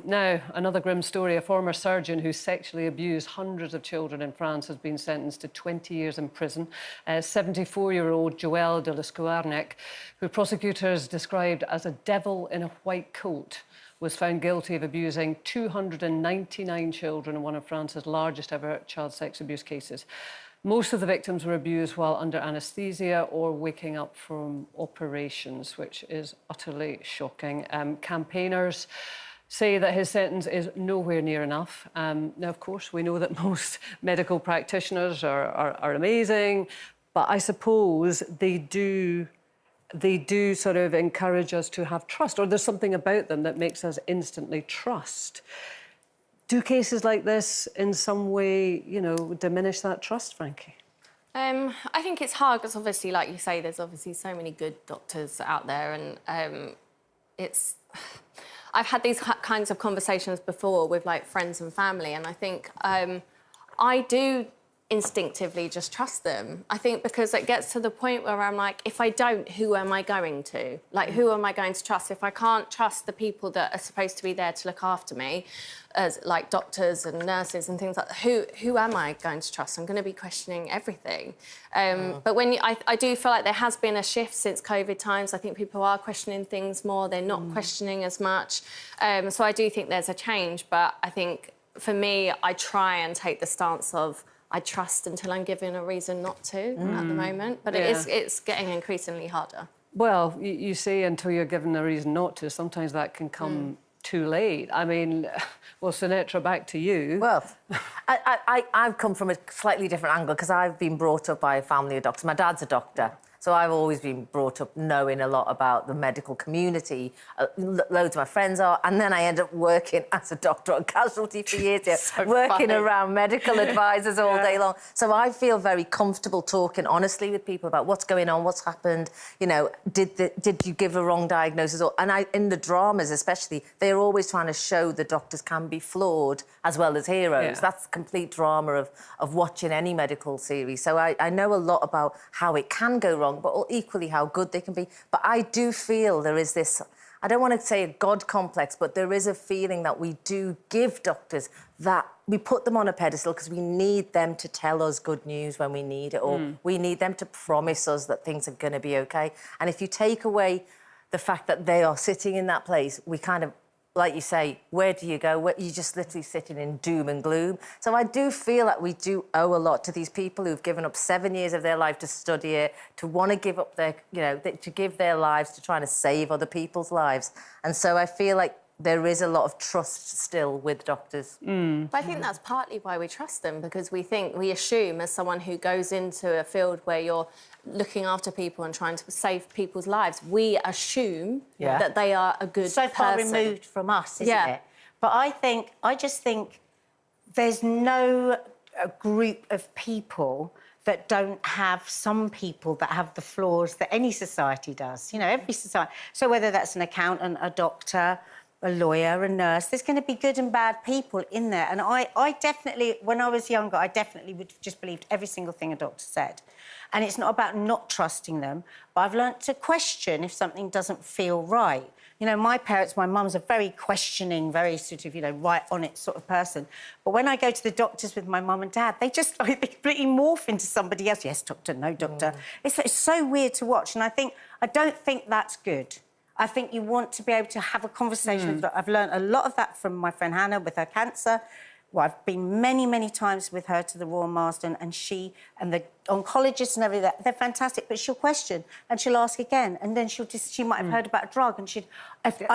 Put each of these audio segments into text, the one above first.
Now, another grim story. A former surgeon who sexually abused hundreds of children in France has been sentenced to 20 years in prison. 74-year-old Joël Le Scouarnec, who prosecutors described as a devil in a white coat, was found guilty of abusing 299 children in one of France's largest ever child sex abuse cases. Most of the victims were abused while under anaesthesia or waking up from operations, which is utterly shocking. Campaigners say that his sentence is nowhere near enough. Now, of course, we know that most medical practitioners are amazing, but I suppose they do sort of encourage us to have trust, or there's something about them that makes us instantly trust. Do cases like this in some way, you know, diminish that trust, Frankie? I think it's hard because obviously, like you say, there's obviously so many good doctors out there, and I've had these kinds of conversations before with like friends and family, and I think I do instinctively just trust them. I think because it gets to the point where I'm like, if I don't, who am I going to? Like, who am I going to trust? If I can't trust the people that are supposed to be there to look after me, as like doctors and nurses and things like that, who am I going to trust? I'm going to be questioning everything. But when I do feel like there has been a shift since COVID times. I think people are questioning things more. They're not questioning as much. So I do think there's a change. But I think for me, I try and take the stance of I trust until I'm given a reason not to at the moment. But it's getting increasingly harder. Well, you say until you're given a reason not to. Sometimes that can come too late. I mean, well, Sinetra, back to you. Well, I've come from a slightly different angle because I've been brought up by a family of doctors. My dad's a doctor. So I've always been brought up knowing a lot about the medical community. Loads of my friends are. And then I end up working as a doctor on casualty for years, working around medical advisors all day long. So I feel very comfortable talking honestly with people about what's going on, what's happened. You know, did you give a wrong diagnosis? And in the dramas especially, they're always trying to show the doctors can be flawed as well as heroes. Yeah. That's the complete drama of watching any medical series. So I know a lot about how it can go wrong, but equally how good they can be. But I do feel there is this, I don't want to say a God complex, but there is a feeling that we do give doctors that we put them on a pedestal because we need them to tell us good news when we need it, or we need them to promise us that things are going to be OK. And if you take away the fact that they are sitting in that place, we kind of, like you say, where do you go? You're just literally sitting in doom and gloom. So I do feel that we do owe a lot to these people who've given up 7 years of their life to study it, to want to give up their, you know, to give their lives to trying to save other people's lives. And so I feel like there is a lot of trust still with doctors. But I think that's partly why we trust them, because we assume as someone who goes into a field where you're looking after people and trying to save people's lives, we assume that they are a good person. So far removed from us, isn't it? But I just think there's no group of people that don't have some people that have the flaws that any society does. You know, every society. So whether that's an accountant, a doctor, a lawyer, a nurse, there's going to be good and bad people in there. And I definitely, when I was younger, I definitely would have just believed every single thing a doctor said. And it's not about not trusting them, but I've learnt to question if something doesn't feel right. You know, my parents, my mum's a very questioning, very sort of, you know, right on it sort of person. But when I go to the doctors with my mum and dad, they just like, they completely morph into somebody else. Yes, doctor, no, doctor. It's so weird to watch. And I don't think that's good. I think you want to be able to have a conversation. I've learned a lot of that from my friend Hannah with her cancer. Well, I've been many, many times with her to the Royal Marsden, and she and the oncologists and everything, they're fantastic, but she'll question and she'll ask again, and then she might have heard about a drug and she'd...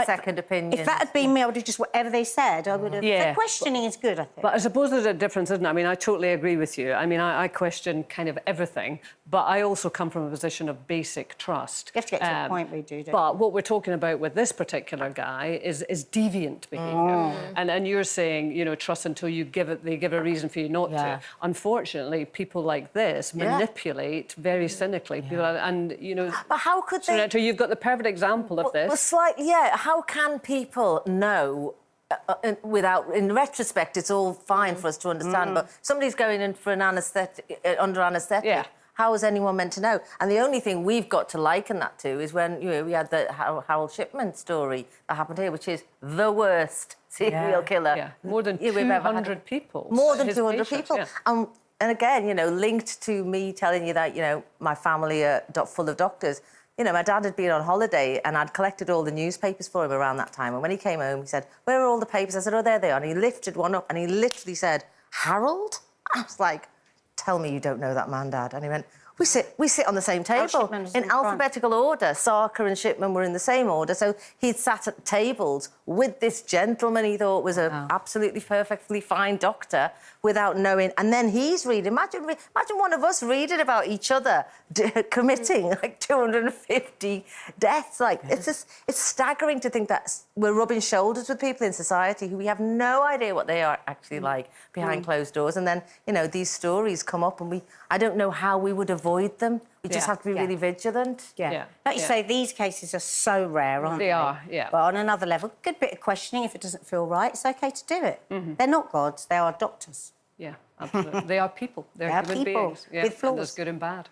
second opinion. If that had been me, I would have just, whatever they said, I would have... The questioning is good, I think. But I suppose there's a difference, isn't it? I mean, I totally agree with you. I mean, I question kind of everything, but I also come from a position of basic trust. You have to get to a point where you do, don't you? But what we're talking about with this particular guy is deviant behaviour. And you're saying, you know, trust until they give a reason for you not to. Unfortunately, people like this manipulate very cynically people, and you know. But how could they? So you've got the perfect example of this. Well, slightly, how can people know? In retrospect, it's all fine for us to understand. But somebody's going in for an anaesthetic under anaesthetic. How is anyone meant to know? And the only thing we've got to liken that to is when, you know, we had the Harold Shipman story that happened here, which is the worst serial killer. Yeah, more than we've ever had. 200 people. More than His 200 patients, people. yeah. And again, you know, linked to me telling you that, you know, my family are full of doctors. You know, my dad had been on holiday and I'd collected all the newspapers for him around that time. And when he came home, he said, "Where are all the papers?" I said, "Oh, there they are." And he lifted one up and he literally said, "Harold?" I was like, "Tell me you don't know that man, Dad." And he went, we sit on the same table in alphabetical order. Sarker and Shipman were in the same order. So he'd sat at tables with this gentleman he thought was an absolutely perfectly fine doctor without knowing. And then he's reading. Imagine one of us reading about each other committing like 250 deaths. Like, it's staggering to think that we're rubbing shoulders with people in society who we have no idea what they are actually like behind closed doors. And then, you know, these stories come up and I don't know how we would avoid them. We just have to be really vigilant. Yeah. Like you say, these cases are so rare, aren't they? They are, yeah. But on another level, good bit of questioning. If it doesn't feel right, it's OK to do it. They're not gods, they are doctors. Yeah, absolutely. They are people. They're They are human people beings. Yeah, with and flaws. there's good and bad.